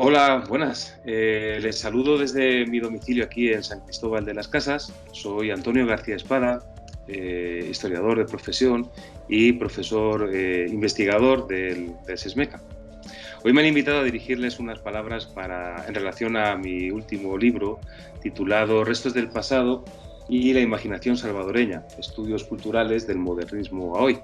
Hola, buenas. Les saludo desde mi domicilio aquí en San Cristóbal de las Casas. Soy Antonio García Espada, historiador de profesión y profesor investigador del SESMECA. Hoy me han invitado a dirigirles unas palabras en relación a mi último libro titulado Restos del pasado y la imaginación salvadoreña, estudios culturales del modernismo a hoy.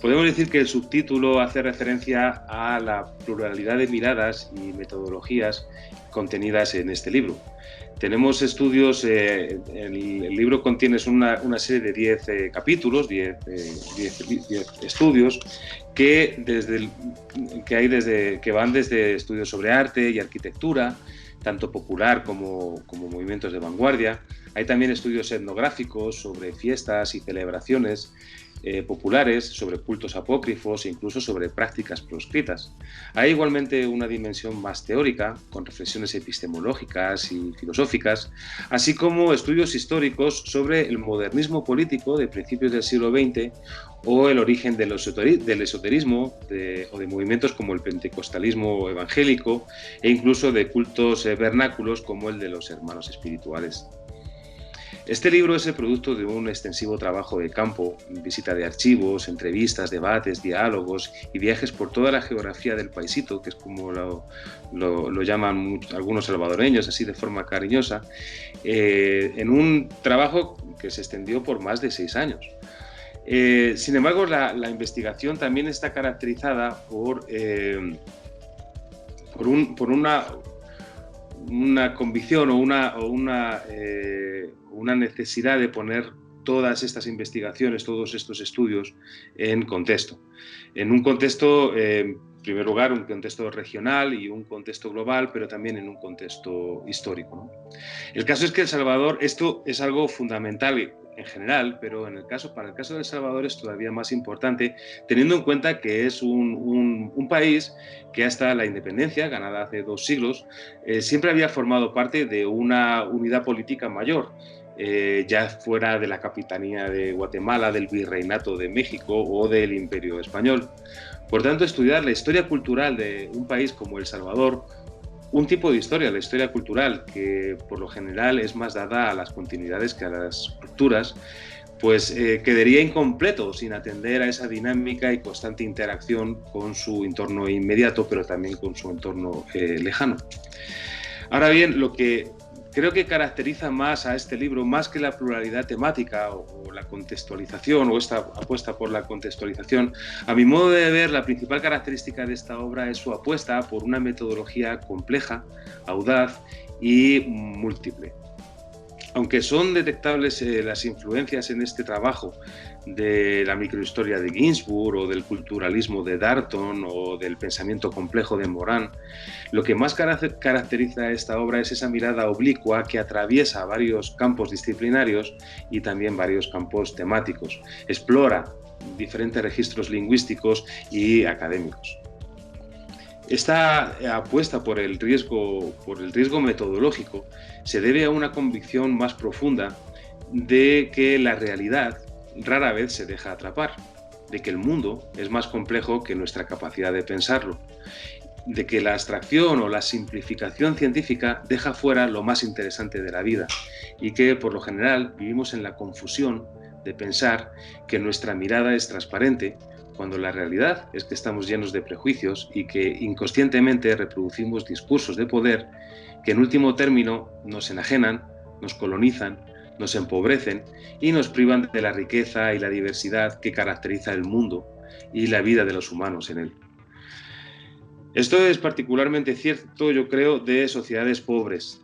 Podemos decir que el subtítulo hace referencia a la pluralidad de miradas y metodologías contenidas en este libro. Tenemos estudios, el libro contiene una serie de 10 capítulos, 10 estudios que van desde estudios sobre arte y arquitectura, tanto popular como movimientos de vanguardia. Hay también estudios etnográficos sobre fiestas y celebraciones populares, sobre cultos apócrifos e incluso sobre prácticas proscritas. Hay igualmente una dimensión más teórica, con reflexiones epistemológicas y filosóficas, así como estudios históricos sobre el modernismo político de principios del siglo XX o el origen del esoterismo o de movimientos como el pentecostalismo evangélico e incluso de cultos vernáculos como el de los hermanos espirituales. Este libro es el producto de un extensivo trabajo de campo, visita de archivos, entrevistas, debates, diálogos y viajes por toda la geografía del paisito, que es como lo llaman algunos salvadoreños, así de forma cariñosa, en un trabajo que se extendió por más de 6 años. Sin embargo, la investigación también está caracterizada por una convicción o una necesidad de poner todas estas investigaciones, todos estos estudios en contexto. En un contexto, en primer lugar, un contexto regional y un contexto global, pero también en un contexto histórico, ¿no? El caso es que El Salvador, esto es algo fundamental en general, pero para el caso de El Salvador es todavía más importante, teniendo en cuenta que es un país que hasta la independencia, ganada hace 2 siglos, siempre había formado parte de una unidad política mayor, ya fuera de la capitanía de Guatemala, del virreinato de México o del Imperio Español. Por tanto, estudiar la historia cultural de un país como El Salvador, un tipo de historia, la historia cultural, que por lo general es más dada a las continuidades que a las rupturas, pues quedaría incompleto sin atender a esa dinámica y constante interacción con su entorno inmediato, pero también con su entorno lejano. Ahora bien, lo que creo que caracteriza más a este libro, más que la pluralidad temática o la contextualización o esta apuesta por la contextualización, a mi modo de ver, la principal característica de esta obra es su apuesta por una metodología compleja, audaz y múltiple. Aunque son detectables las influencias en este trabajo de la microhistoria de Ginsburg o del culturalismo de Darton o del pensamiento complejo de Morán, lo que más caracteriza esta obra es esa mirada oblicua que atraviesa varios campos disciplinarios y también varios campos temáticos. Explora diferentes registros lingüísticos y académicos. Esta apuesta por el riesgo metodológico se debe a una convicción más profunda de que la realidad rara vez se deja atrapar, de que el mundo es más complejo que nuestra capacidad de pensarlo, de que la abstracción o la simplificación científica deja fuera lo más interesante de la vida y que, por lo general, vivimos en la confusión de pensar que nuestra mirada es transparente, cuando la realidad es que estamos llenos de prejuicios y que inconscientemente reproducimos discursos de poder que en último término nos enajenan, nos colonizan, nos empobrecen y nos privan de la riqueza y la diversidad que caracteriza el mundo y la vida de los humanos en él. Esto es particularmente cierto, yo creo, de sociedades pobres,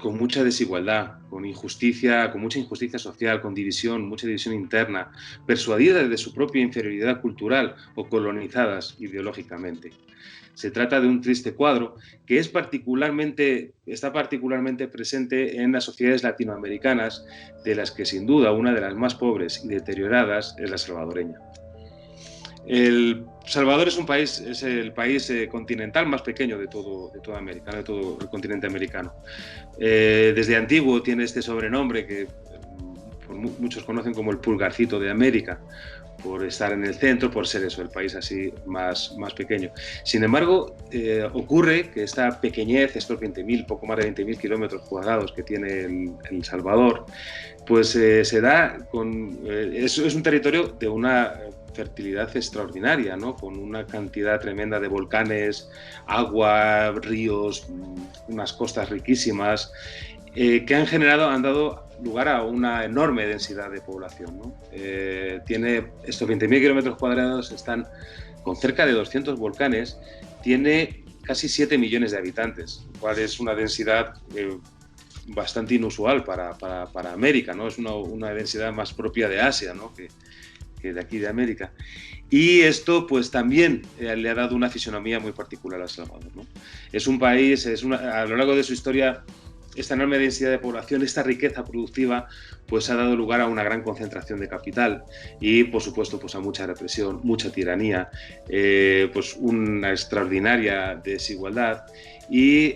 con mucha desigualdad, con mucha injusticia social, con mucha división interna, persuadidas de su propia inferioridad cultural o colonizadas ideológicamente. Se trata de un triste cuadro que está particularmente presente en las sociedades latinoamericanas, de las que sin duda una de las más pobres y deterioradas es la salvadoreña. El Salvador es el país continental más pequeño de toda América, de todo el continente americano. Desde antiguo tiene este sobrenombre que, por muchos conocen como el pulgarcito de América, por estar en el centro, por ser eso, el país así más pequeño. Sin embargo, ocurre que esta pequeñez, estos 20.000, poco más de 20.000 kilómetros cuadrados que tiene El Salvador, pues se da con... es un territorio de una fertilidad extraordinaria, ¿no? Con una cantidad tremenda de volcanes, agua, ríos, unas costas riquísimas, que han dado lugar a una enorme densidad de población, ¿no? Tiene estos 20.000 kilómetros cuadrados, están con cerca de 200 volcanes, tiene casi 7 millones de habitantes, lo cual es una densidad bastante inusual para América, ¿no? Es una densidad más propia de Asia, ¿no? que de aquí de América. Y esto pues también le ha dado una fisonomía muy particular a El Salvador, ¿no? Es un país, a lo largo de su historia, esta enorme densidad de población, esta riqueza productiva, pues ha dado lugar a una gran concentración de capital y, por supuesto, pues a mucha represión, mucha tiranía, pues una extraordinaria desigualdad y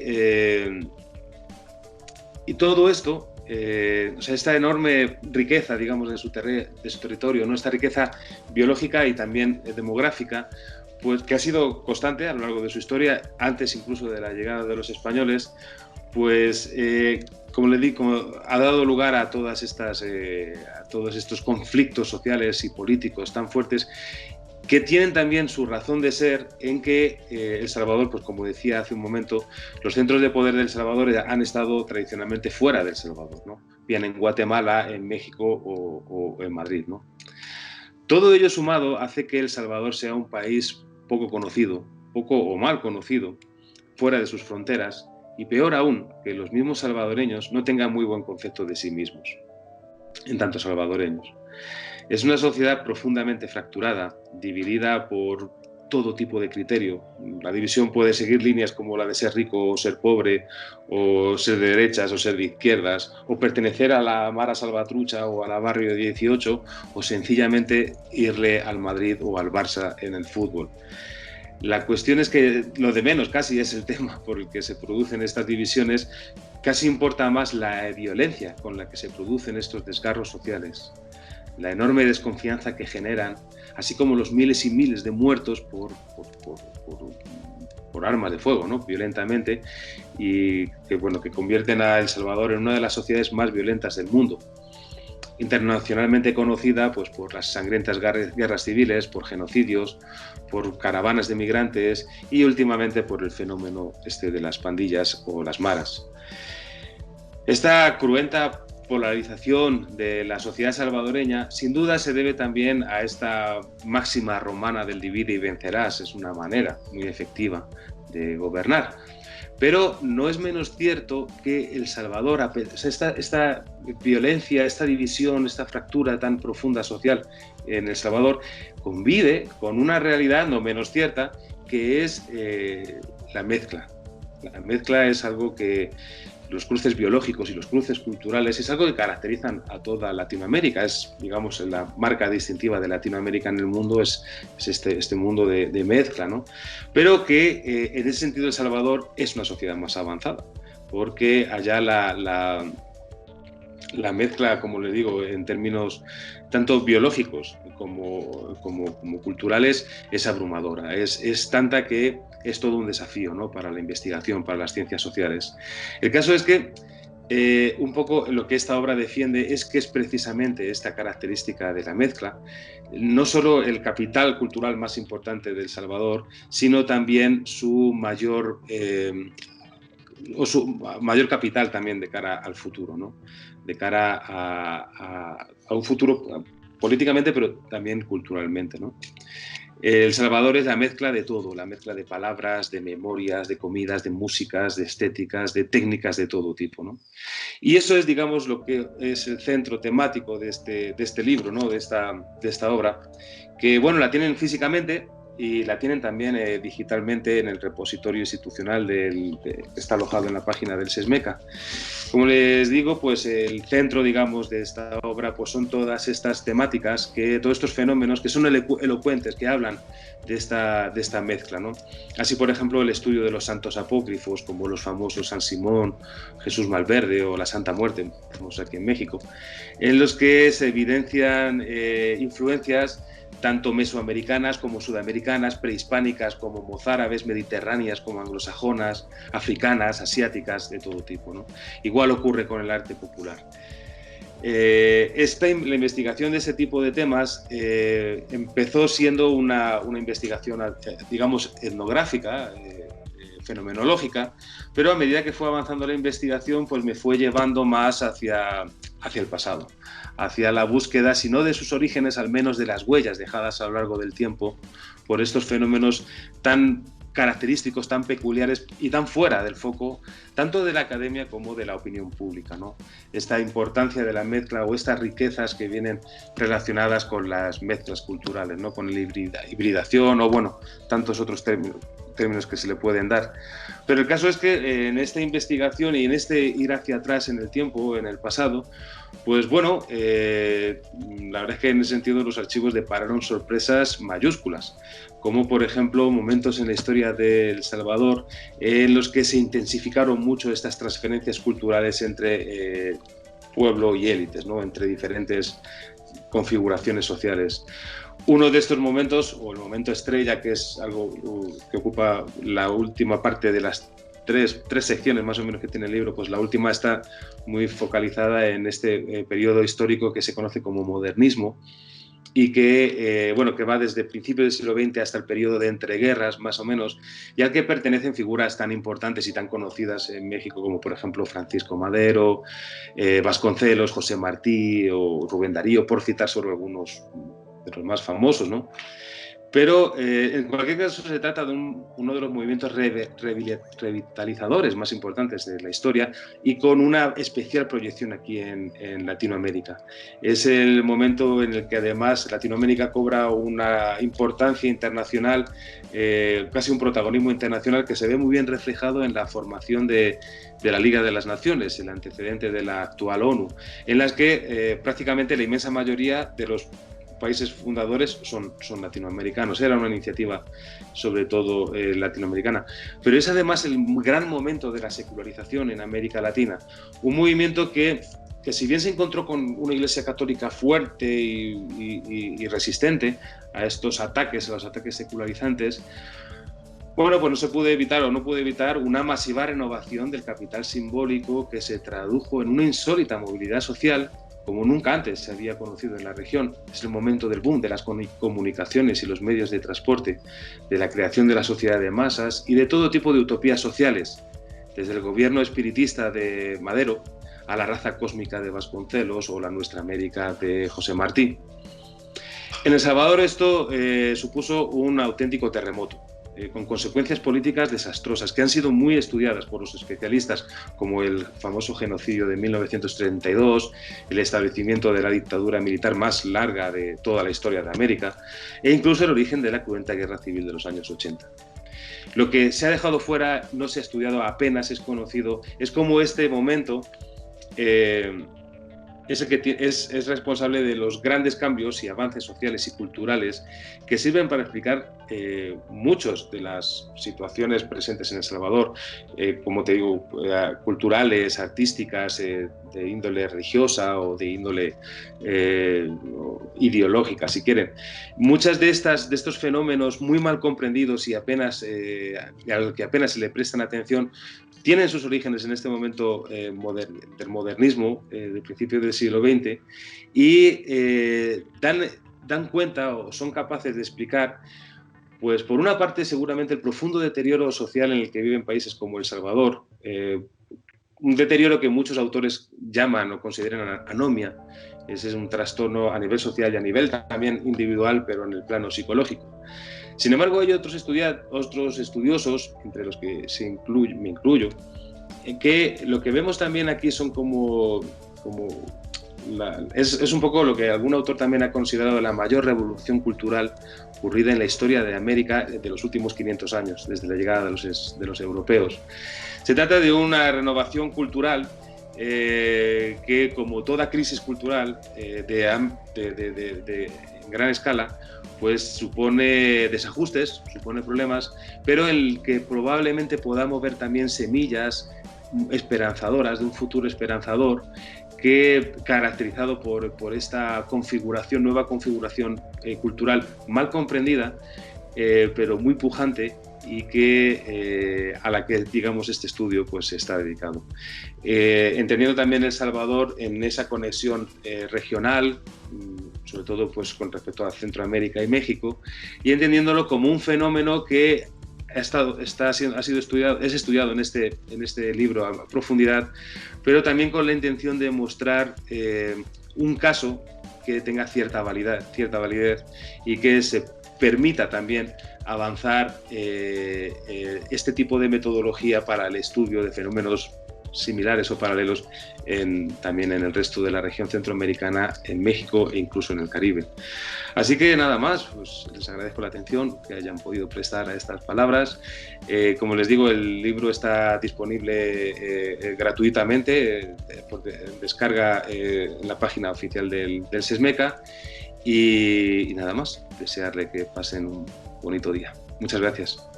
todo esto, o sea, esta enorme riqueza, digamos, de su territorio, ¿no? Esta riqueza biológica y también demográfica, pues que ha sido constante a lo largo de su historia, antes incluso de la llegada de los españoles, pues, como le digo, ha dado lugar a todos estos conflictos sociales y políticos tan fuertes que tienen también su razón de ser en que El Salvador, pues como decía hace un momento, los centros de poder del Salvador han estado tradicionalmente fuera del Salvador, ¿no? Bien en Guatemala, en México o en Madrid, ¿no? Todo ello sumado hace que El Salvador sea un país poco conocido, poco o mal conocido, fuera de sus fronteras, y peor aún, que los mismos salvadoreños no tengan muy buen concepto de sí mismos, en tanto salvadoreños. Es una sociedad profundamente fracturada, dividida por todo tipo de criterio. La división puede seguir líneas como la de ser rico o ser pobre, o ser de derechas o ser de izquierdas, o pertenecer a la Mara Salvatrucha o a la Barrio 18, o sencillamente irle al Madrid o al Barça en el fútbol. La cuestión es que lo de menos casi es el tema por el que se producen estas divisiones, casi importa más la violencia con la que se producen estos desgarros sociales, la enorme desconfianza que generan, así como los miles y miles de muertos por armas de fuego, ¿no? Violentamente, y que, bueno, que convierten a El Salvador en una de las sociedades más violentas del mundo, internacionalmente conocida pues, por las sangrientas guerras civiles, por genocidios, por caravanas de migrantes y últimamente por el fenómeno de las pandillas o las maras. Esta cruenta polarización de la sociedad salvadoreña sin duda se debe también a esta máxima romana del divide y vencerás. Es una manera muy efectiva de gobernar. Pero no es menos cierto que El Salvador, esta violencia, esta división, esta fractura tan profunda social en El Salvador, convive con una realidad no menos cierta, que es la mezcla. La mezcla es algo que los cruces biológicos y los cruces culturales es algo que caracterizan a toda Latinoamérica. Es, digamos, la marca distintiva de Latinoamérica en el mundo es este mundo de mezcla, ¿no? Pero que en ese sentido El Salvador es una sociedad más avanzada, porque allá la mezcla, como le digo, en términos tanto biológicos como culturales, es abrumadora. Es tanta que es todo un desafío, ¿no? Para la investigación, para las ciencias sociales. El caso es que un poco lo que esta obra defiende es que es precisamente esta característica de la mezcla, no solo el capital cultural más importante de El Salvador, sino también su mayor capital también de cara al futuro, ¿no? De cara a un futuro políticamente, pero también culturalmente, ¿no? El Salvador es la mezcla de todo, la mezcla de palabras, de memorias, de comidas, de músicas, de estéticas, de técnicas de todo tipo, ¿no? Y eso es, digamos, lo que es el centro temático de este libro, ¿no? de esta obra, que, bueno, la tienen físicamente, y la tienen también digitalmente en el repositorio institucional que está alojado en la página del SESMECA. Como les digo, pues el centro, digamos, de esta obra pues son todas estas temáticas, todos estos fenómenos que son elocuentes, que hablan de esta mezcla, ¿no? Así, por ejemplo, el estudio de los santos apócrifos, como los famosos San Simón, Jesús Malverde o la Santa Muerte, famosos aquí en México, en los que se evidencian influencias tanto mesoamericanas como sudamericanas, prehispánicas como mozárabes, mediterráneas como anglosajonas, africanas, asiáticas, de todo tipo, ¿no? Igual ocurre con el arte popular. La investigación de ese tipo de temas empezó siendo una investigación, digamos, etnográfica, fenomenológica, pero a medida que fue avanzando la investigación, pues me fue llevando más hacia el pasado, hacia la búsqueda, si no de sus orígenes, al menos de las huellas dejadas a lo largo del tiempo por estos fenómenos tan característicos, tan peculiares y tan fuera del foco, tanto de la academia como de la opinión pública, ¿no? Esta importancia de la mezcla o estas riquezas que vienen relacionadas con las mezclas culturales, ¿no? Con la hibridación o, bueno, tantos otros términos que se le pueden dar. Pero el caso es que en esta investigación y en este ir hacia atrás en el tiempo, en el pasado, pues bueno, la verdad es que en ese sentido los archivos depararon sorpresas mayúsculas, como por ejemplo momentos en la historia de El Salvador en los que se intensificaron mucho estas transferencias culturales entre pueblo y élites, ¿no? Entre diferentes configuraciones sociales. Uno de estos momentos, o el momento estrella, que es algo que ocupa la última parte de las tres secciones más o menos que tiene el libro, pues la última está muy focalizada en este periodo histórico que se conoce como modernismo y que va desde principios del siglo XX hasta el periodo de entreguerras, más o menos, y al que pertenecen figuras tan importantes y tan conocidas en México como, por ejemplo, Francisco Madero, Vasconcelos, José Martí o Rubén Darío, por citar solo algunos de los más famosos, ¿no? Pero en cualquier caso se trata de uno de los movimientos revitalizadores más importantes de la historia y con una especial proyección aquí en Latinoamérica. Es el momento en el que además Latinoamérica cobra una importancia internacional, casi un protagonismo internacional que se ve muy bien reflejado en la formación de la Liga de las Naciones, el antecedente de la actual ONU, en las que prácticamente la inmensa mayoría de los países fundadores son latinoamericanos. Era una iniciativa sobre todo latinoamericana, pero es además el gran momento de la secularización en América Latina, un movimiento que si bien se encontró con una iglesia católica fuerte y resistente a estos ataques, a los ataques secularizantes, bueno, pues no se pudo evitar una masiva renovación del capital simbólico que se tradujo en una insólita movilidad social como nunca antes se había conocido en la región. Es el momento del boom de las comunicaciones y los medios de transporte, de la creación de la sociedad de masas y de todo tipo de utopías sociales, desde el gobierno espiritista de Madero a la raza cósmica de Vasconcelos o la Nuestra América de José Martí. En El Salvador esto supuso un auténtico terremoto, con consecuencias políticas desastrosas que han sido muy estudiadas por los especialistas, como el famoso genocidio de 1932, el establecimiento de la dictadura militar más larga de toda la historia de América e incluso el origen de la cruenta guerra civil de los años 80. Lo que se ha dejado fuera, no se ha estudiado, apenas es conocido, es cómo este momento es el que es responsable de los grandes cambios y avances sociales y culturales que sirven para explicar muchas de las situaciones presentes en El Salvador, como te digo, culturales, artísticas, de índole religiosa o de índole ideológica, si quieren. Muchas de estos fenómenos muy mal comprendidos y a los que apenas se le prestan atención tienen sus orígenes en este momento del modernismo, del principio del siglo XX, y dan cuenta o son capaces de explicar, pues por una parte seguramente el profundo deterioro social en el que viven países como El Salvador, un deterioro que muchos autores llaman o consideran anomia. Ese es un trastorno a nivel social y a nivel también individual, pero en el plano psicológico. Sin embargo, hay otros estudiosos, entre los que me incluyo, que lo que vemos también aquí son como es un poco lo que algún autor también ha considerado la mayor revolución cultural ocurrida en la historia de América de los últimos 500 años, desde la llegada de los europeos. Se trata de una renovación cultural que, como toda crisis cultural en gran escala, pues supone desajustes, supone problemas, pero en el que probablemente podamos ver también semillas esperanzadoras, de un futuro esperanzador, que caracterizado por esta configuración, nueva configuración cultural mal comprendida, pero muy pujante, y que a la que, digamos, este estudio pues está dedicado. Entendiendo también El Salvador en esa conexión regional, sobre todo pues con respecto a Centroamérica y México, y entendiéndolo como un fenómeno que es estudiado en este libro a profundidad, pero también con la intención de mostrar un caso que tenga cierta validez y que se permita también avanzar este tipo de metodología para el estudio de fenómenos similares o paralelos también en el resto de la región centroamericana, en México e incluso en el Caribe. Así que nada más, pues les agradezco la atención que hayan podido prestar a estas palabras. Como les digo, el libro está disponible gratuitamente, por descarga en la página oficial del SESMECA, y nada más, desearle que pasen un bonito día. Muchas gracias.